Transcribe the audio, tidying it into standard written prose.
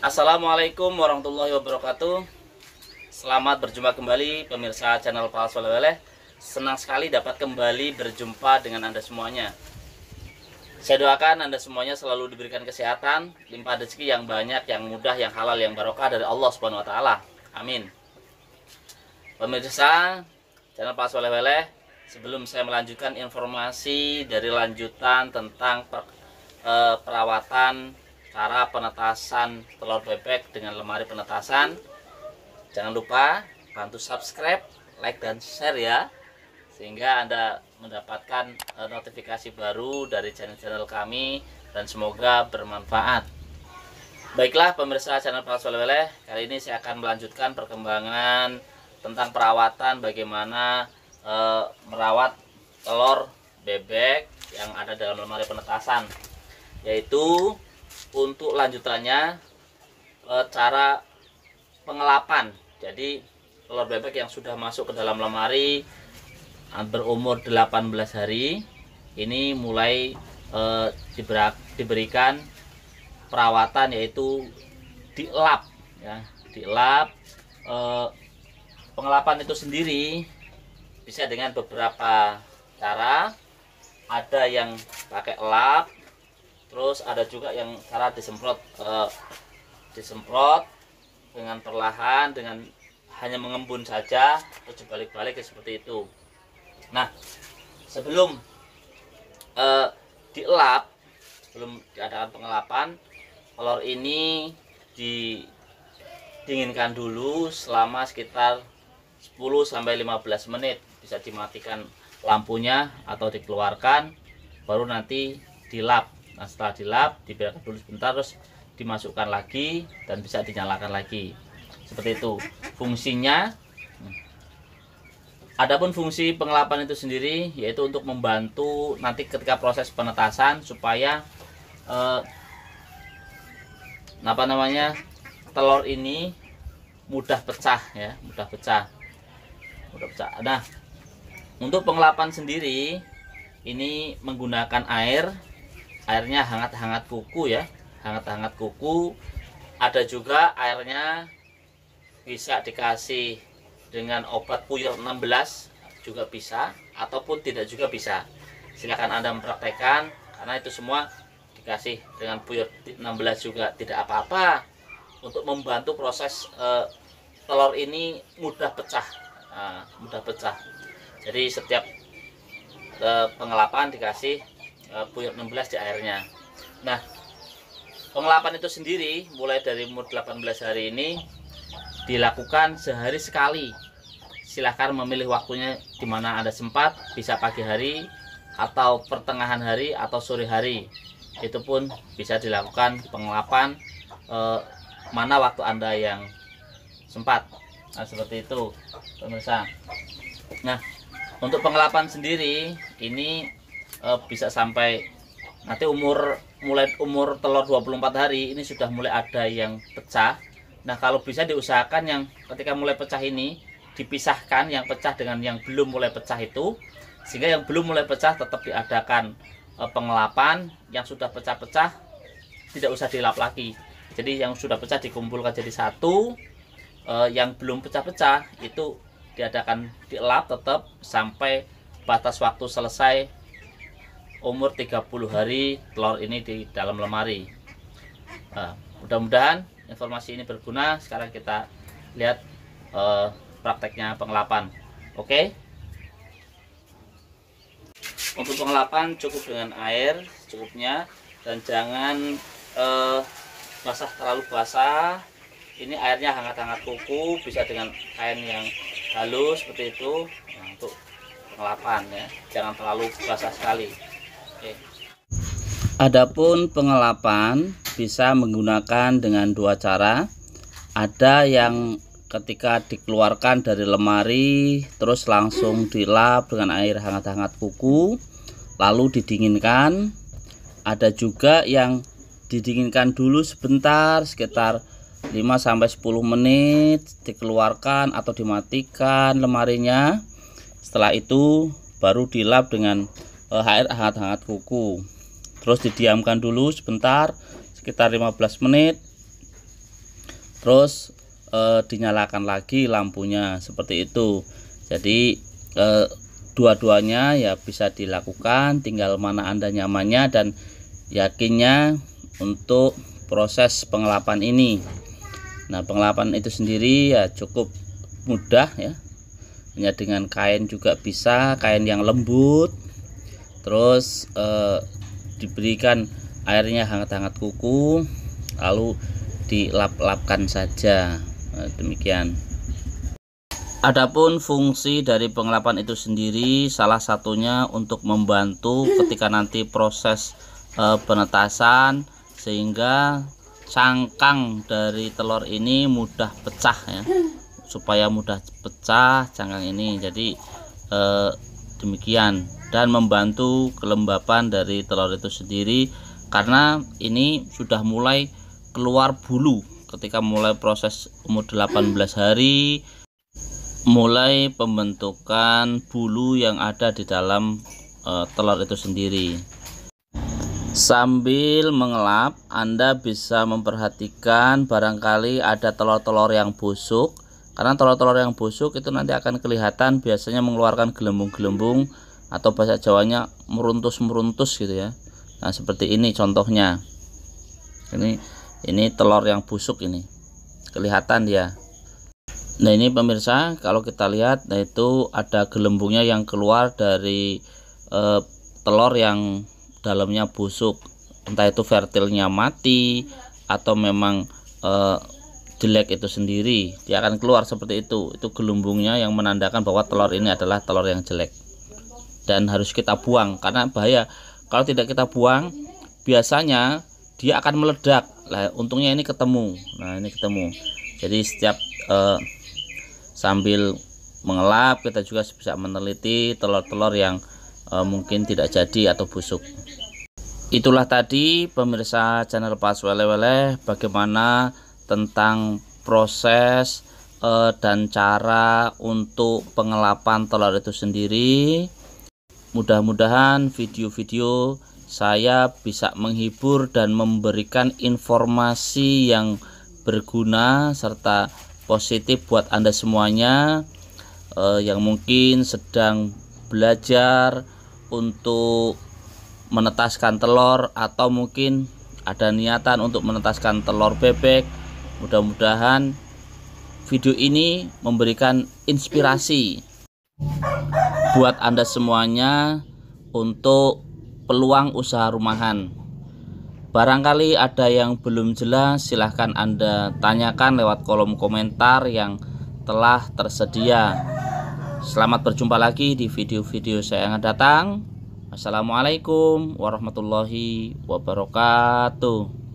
Assalamualaikum warahmatullahi wabarakatuh. Selamat berjumpa kembali pemirsa channel Pak Soleh. Senang sekali dapat kembali berjumpa dengan Anda semuanya. Saya doakan Anda semuanya selalu diberikan kesehatan, limpah rezeki yang banyak, yang mudah, yang halal, yang barokah dari Allah Subhanahu wa taala. Amin. Pemirsa channel Pak Soleh, sebelum saya melanjutkan informasi dari lanjutan tentang perawatan cara penetasan telur bebek dengan lemari penetasan, jangan lupa bantu subscribe, like, dan share ya, sehingga Anda mendapatkan notifikasi baru dari channel-channel kami dan semoga bermanfaat. Baiklah pemirsa channel Pak Soleh, kali ini saya akan melanjutkan perkembangan tentang perawatan bagaimana merawat telur bebek yang ada dalam lemari penetasan, yaitu untuk lanjutannya cara pengelapan. Jadi telur bebek yang sudah masuk ke dalam lemari berumur 18 hari ini mulai diberikan perawatan, yaitu dielap ya, dielap. Pengelapan itu sendiri bisa dengan beberapa cara. Ada yang pakai elap, terus ada juga yang cara disemprot dengan perlahan, dengan hanya mengembun saja terus dibalik-balik seperti itu. Nah, sebelum dielap, sebelum diadakan pengelapan, telur ini didinginkan dulu selama sekitar 10-15 menit. Bisa dimatikan lampunya atau dikeluarkan, baru nanti dilap. Nah, setelah dilap dibiarkan dulu sebentar, terus dimasukkan lagi dan bisa dinyalakan lagi. Seperti itu fungsinya. Adapun fungsi pengelapan itu sendiri yaitu untuk membantu nanti ketika proses penetasan supaya telur ini mudah pecah ya, mudah pecah. Nah, untuk pengelapan sendiri ini menggunakan airnya hangat-hangat kuku ya, hangat-hangat kuku. Ada juga airnya bisa dikasih dengan obat puyur 16 juga bisa, ataupun tidak juga bisa. Silakan Anda mempraktekkan, karena itu semua dikasih dengan puyur 16 juga tidak apa-apa, untuk membantu proses telur ini mudah pecah. Mudah pecah. Jadi setiap pengelapan dikasih puyur 16 di airnya. Nah, pengelapan itu sendiri mulai dari umur 18 hari ini dilakukan sehari sekali. Silahkan memilih waktunya di mana Anda sempat, bisa pagi hari atau pertengahan hari atau sore hari. Itu pun bisa dilakukan pengelapan mana waktu Anda yang sempat. Nah, seperti itu pemirsa. Nah, untuk pengelapan sendiri ini bisa sampai nanti mulai umur telur 24 hari ini sudah mulai ada yang pecah. Nah, kalau bisa diusahakan yang ketika mulai pecah ini dipisahkan, yang pecah dengan yang belum mulai pecah itu, sehingga yang belum mulai pecah tetap diadakan pengelapan. Yang sudah pecah-pecah tidak usah dilap lagi. Jadi yang sudah pecah dikumpulkan jadi satu, yang belum pecah-pecah itu diadakan dielap tetap sampai batas waktu selesai umur 30 hari telur ini di dalam lemari. Mudah-mudahan informasi ini berguna. Sekarang kita lihat prakteknya pengelapan. Oke. Untuk pengelapan cukup dengan air cukupnya, dan jangan basah, terlalu basah. Ini airnya hangat-hangat kuku, bisa dengan kain yang halus seperti itu. Nah, untuk pengelapan ya, jangan terlalu basah sekali. Oke. Adapun pengelapan bisa menggunakan dengan dua cara. Ada yang ketika dikeluarkan dari lemari terus langsung dilap dengan air hangat-hangat kuku lalu didinginkan. Ada juga yang didinginkan dulu sebentar, sekitar 5-10 menit, dikeluarkan atau dimatikan lemarinya. Setelah itu baru dilap dengan air hangat-hangat kuku. Terus didiamkan dulu sebentar sekitar 15 menit. terus dinyalakan lagi lampunya seperti itu. Jadi dua-duanya ya bisa dilakukan, tinggal mana Anda nyamannya dan yakinnya untuk proses pengelapan ini. Nah, pengelapan itu sendiri ya cukup mudah ya, hanya dengan kain juga bisa, kain yang lembut, terus diberikan airnya hangat-hangat kuku, lalu dilap-lapkan saja. Nah, demikian. Adapun fungsi dari pengelapan itu sendiri salah satunya untuk membantu ketika nanti proses penetasan, sehingga cangkang dari telur ini mudah pecah ya, supaya mudah pecah cangkang ini. Jadi demikian, dan membantu kelembapan dari telur itu sendiri, karena ini sudah mulai keluar bulu ketika mulai proses umur 18 hari, mulai pembentukan bulu yang ada di dalam telur itu sendiri. Sambil mengelap, Anda bisa memperhatikan barangkali ada telur-telur yang busuk, karena telur-telur yang busuk itu nanti akan kelihatan biasanya mengeluarkan gelembung-gelembung, atau bahasa Jawanya meruntus-meruntus gitu ya. Nah, seperti ini contohnya. Ini telur yang busuk, ini kelihatan dia. Nah, ini pemirsa, kalau kita lihat, nah itu ada gelembungnya yang keluar dari telur yang dalamnya busuk, entah itu fertilnya mati atau memang jelek itu sendiri, dia akan keluar seperti itu. Itu gelembungnya yang menandakan bahwa telur ini adalah telur yang jelek dan harus kita buang, karena bahaya kalau tidak kita buang, biasanya dia akan meledak. Lah, untungnya ini ketemu. Nah, ini ketemu. Jadi setiap sambil mengelap, kita juga bisa meneliti telur-telur yang mungkin tidak jadi atau busuk. Itulah tadi pemirsa channel Pas Wele-Wele, bagaimana tentang proses dan cara untuk pengelapan telur itu sendiri. Mudah-mudahan video-video saya bisa menghibur dan memberikan informasi yang berguna serta positif buat Anda semuanya yang mungkin sedang belajar untuk menetaskan telur, atau mungkin ada niatan untuk menetaskan telur bebek. Mudah-mudahan video ini memberikan inspirasi buat Anda semuanya untuk peluang usaha rumahan. Barangkali ada yang belum jelas, silahkan Anda tanyakan lewat kolom komentar yang telah tersedia. Selamat berjumpa lagi di video-video saya yang akan datang. Assalamualaikum warahmatullahi wabarakatuh.